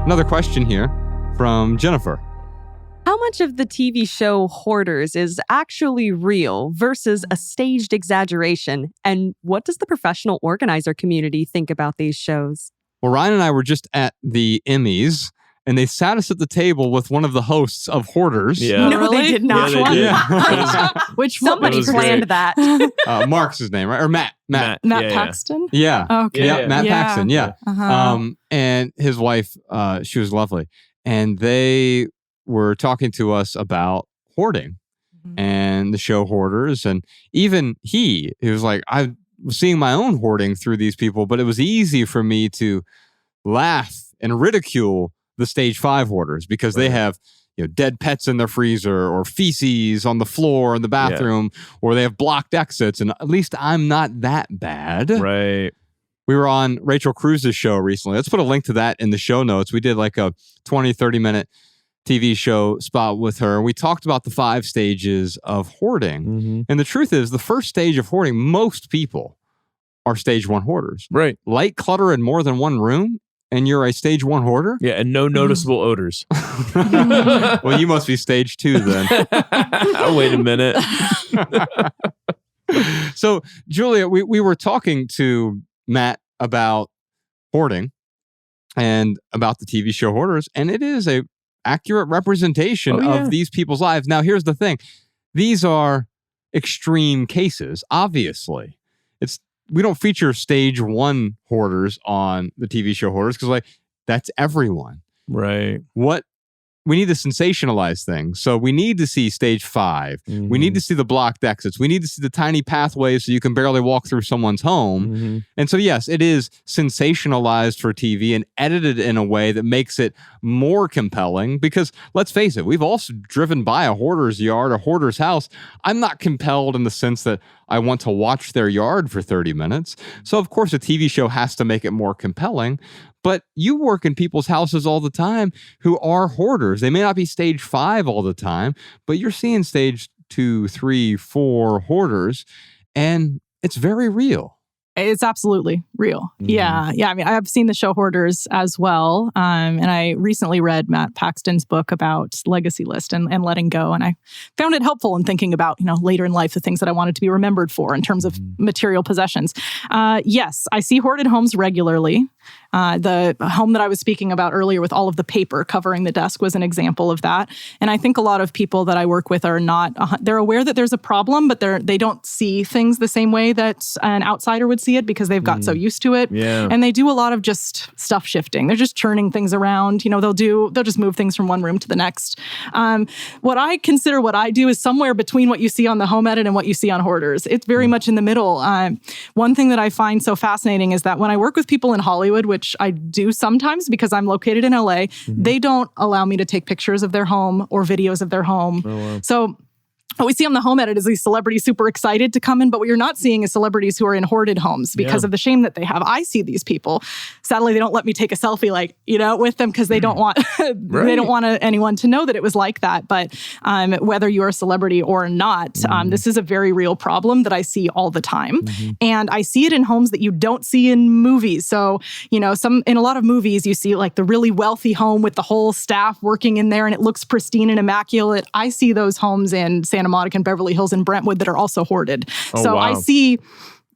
Another question here from Jennifer. How much of the TV show Hoarders is actually real versus a staged exaggeration? And what does the professional organizer community think about these shows? Well, Ryan and I were just at the Emmys, and they sat us at the table with one of the hosts of Hoarders. Yeah. No, they did not. Yeah, they did. Yeah. Which somebody planned that. Mark's his name, right? Or Matt. Matt Yeah. Paxton? Yeah. Okay. Yeah, Matt Paxton, yeah. Uh-huh. And his wife, she was lovely. And they were talking to us about hoarding and the show Hoarders. And even he was like, I was seeing my own hoarding through these people, but it was easy for me to laugh and ridicule the stage 5 hoarders because they have dead pets in their freezer or feces on the floor in the bathroom, or they have blocked exits. And at least I'm not that bad. Right. We were on Rachel Cruz's show recently. Let's put a link to that in the show notes. We did like a 20, 30-minute TV show spot with her. We talked about the 5 stages of hoarding. And the truth is, the first stage of hoarding, most people are stage 1 hoarders. Right. Light clutter in more than one room, and you're a stage 1 hoarder? Yeah, and no noticeable odors. Well, you must be stage 2 then. Wait a minute. So, Julia, we were talking to Matt about hoarding and about the TV show Hoarders, and it is a accurate representation of these people's lives. Now, here's the thing. These are extreme cases, obviously. We don't feature stage 1 hoarders on the TV show Hoarders because that's everyone. Right. We need to sensationalize things. So we need to see stage 5. We need to see the blocked exits. We need to see the tiny pathways so you can barely walk through someone's home. And so, yes, it is sensationalized for TV and edited in a way that makes it more compelling because, let's face it, we've also driven by a hoarder's yard, a hoarder's house. I'm not compelled in the sense that I want to watch their yard for 30 minutes. So, of course, a TV show has to make it more compelling. But you work in people's houses all the time who are hoarders. They may not be stage 5 all the time, but you're seeing stage 2, 3, 4 hoarders, and it's very real. It's absolutely real. Yeah. I mean, I've seen the show Hoarders as well. And I recently read Matt Paxton's book about legacy list and letting go. And I found it helpful in thinking about, later in life, the things that I wanted to be remembered for in terms of material possessions. Yes, I see hoarded homes regularly. The home that I was speaking about earlier with all of the paper covering the desk was an example of that. And I think a lot of people that I work with are not, they're aware that there's a problem, but they don't see things the same way that an outsider would see it because they've got so used to it. Yeah. And they do a lot of just stuff shifting. They're just churning things around. They'll just move things from one room to the next. What I consider what I do is somewhere between what you see on the Home Edit and what you see on Hoarders. It's very much in the middle. One thing that I find so fascinating is that when I work with people in Hollywood, which I do sometimes because I'm located in LA, they don't allow me to take pictures of their home or videos of their home. Oh, wow. So what we see on the Home Edit is these celebrities super excited to come in, but what you're not seeing is celebrities who are in hoarded homes because of the shame that they have. I see these people. Sadly, they don't let me take a selfie with them because they don't want they don't want anyone to know that it was like that. But whether you're a celebrity or not, this is a very real problem that I see all the time. And I see it in homes that you don't see in movies. So, in a lot of movies, you see the really wealthy home with the whole staff working in there and it looks pristine and immaculate. I see those homes in Santa Monica and Beverly Hills and Brentwood that are also hoarded. So I see,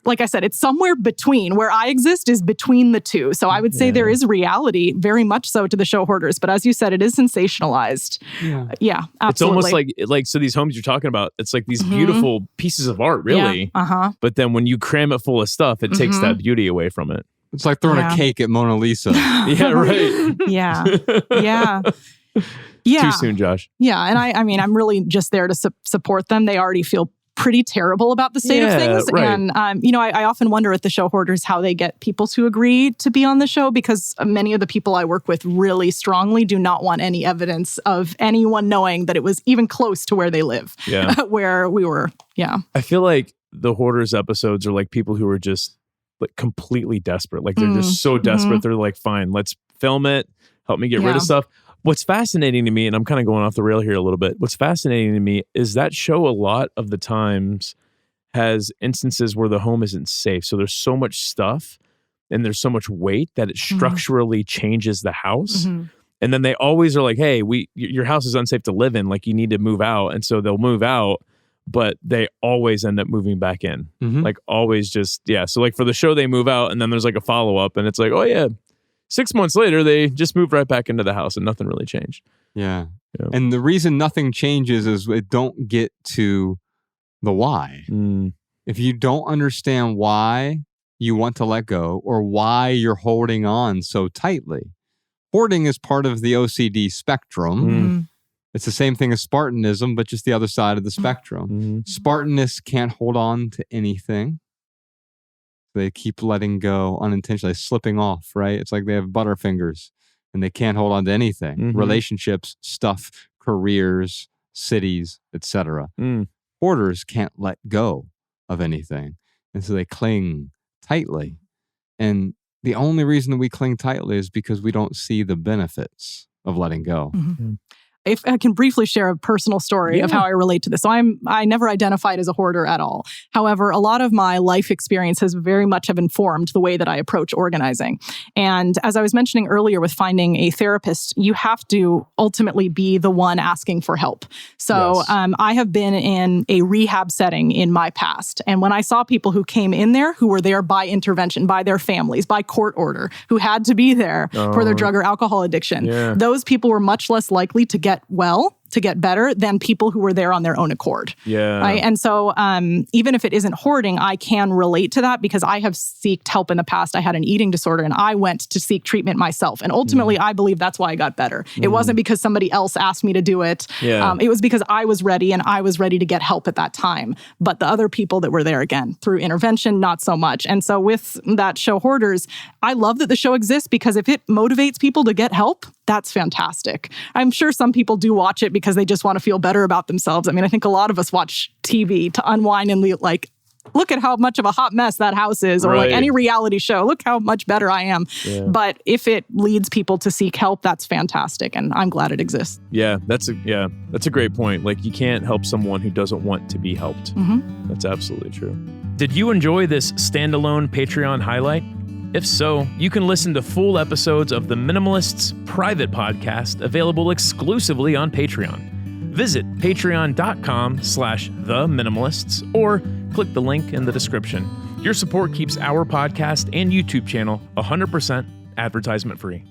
like I said, it's somewhere between. Where I exist is between the two. So I would say there is reality, very much so, to the show Hoarders. But as you said, it is sensationalized. Yeah, absolutely. It's almost like so these homes you're talking about, it's like these beautiful pieces of art, really. Yeah. But then when you cram it full of stuff, it takes that beauty away from it. It's like throwing a cake at Mona Lisa. Yeah, right. Yeah. Too soon, Josh. Yeah, and I mean, I'm really just there to support them. They already feel pretty terrible about the state of things. Right. And, I often wonder at the show Hoarders how they get people to agree to be on the show because many of the people I work with really strongly do not want any evidence of anyone knowing that it was even close to where they live, where we were. Yeah. I feel like the Hoarders episodes are like people who are just completely desperate. They're just so desperate. They're like, fine, let's film it. Help me get rid of stuff. What's fascinating to me, and I'm kind of going off the rail here a little bit, what's fascinating to me is that show a lot of the times has instances where the home isn't safe. So there's so much stuff and there's so much weight that it structurally changes the house. And then they always are like, hey, your house is unsafe to live in. Like, you need to move out. And so they'll move out, but they always end up moving back in. Like, always just, yeah. So like for the show, they move out and then there's like a follow-up and it's like, oh yeah, 6 months later, they just moved right back into the house and nothing really changed. Yeah. And the reason nothing changes is it don't get to the why. If you don't understand why you want to let go or why you're holding on so tightly. Hoarding is part of the OCD spectrum. It's the same thing as Spartanism, but just the other side of the spectrum. Spartanists can't hold on to anything. They keep letting go unintentionally, slipping off, right? It's like they have butterfingers and they can't hold on to anything. Relationships, stuff, careers, cities, etc. Hoarders can't let go of anything. And so they cling tightly. And the only reason that we cling tightly is because we don't see the benefits of letting go. If I can briefly share a personal story of how I relate to this. So I never identified as a hoarder at all. However, a lot of my life experience has very much have informed the way that I approach organizing. And as I was mentioning earlier with finding a therapist, you have to ultimately be the one asking for help. So I have been in a rehab setting in my past. And when I saw people who came in there, who were there by intervention, by their families, by court order, who had to be there for their drug or alcohol addiction, those people were much less likely to get better than people who were there on their own accord. Right? And so even if it isn't hoarding, I can relate to that because I have sought help in the past. I had an eating disorder and I went to seek treatment myself. And ultimately, I believe that's why I got better. It wasn't because somebody else asked me to do it. It was because I was ready and I was ready to get help at that time. But the other people that were there, again, through intervention, not so much. And so with that show Hoarders, I love that the show exists because if it motivates people to get help, that's fantastic. I'm sure some people do watch it because they just want to feel better about themselves. I mean, I think a lot of us watch TV to unwind and like, look at how much of a hot mess that house is, or like any reality show. Look how much better I am. But if it leads people to seek help, that's fantastic. And I'm glad it exists. That's a great point. Like, you can't help someone who doesn't want to be helped. That's absolutely true. Did you enjoy this standalone Patreon highlight? If so, you can listen to full episodes of the Minimalists private podcast available exclusively on Patreon. Visit patreon.com/theminimalists or click the link in the description. Your support keeps our podcast and YouTube channel 100% advertisement free.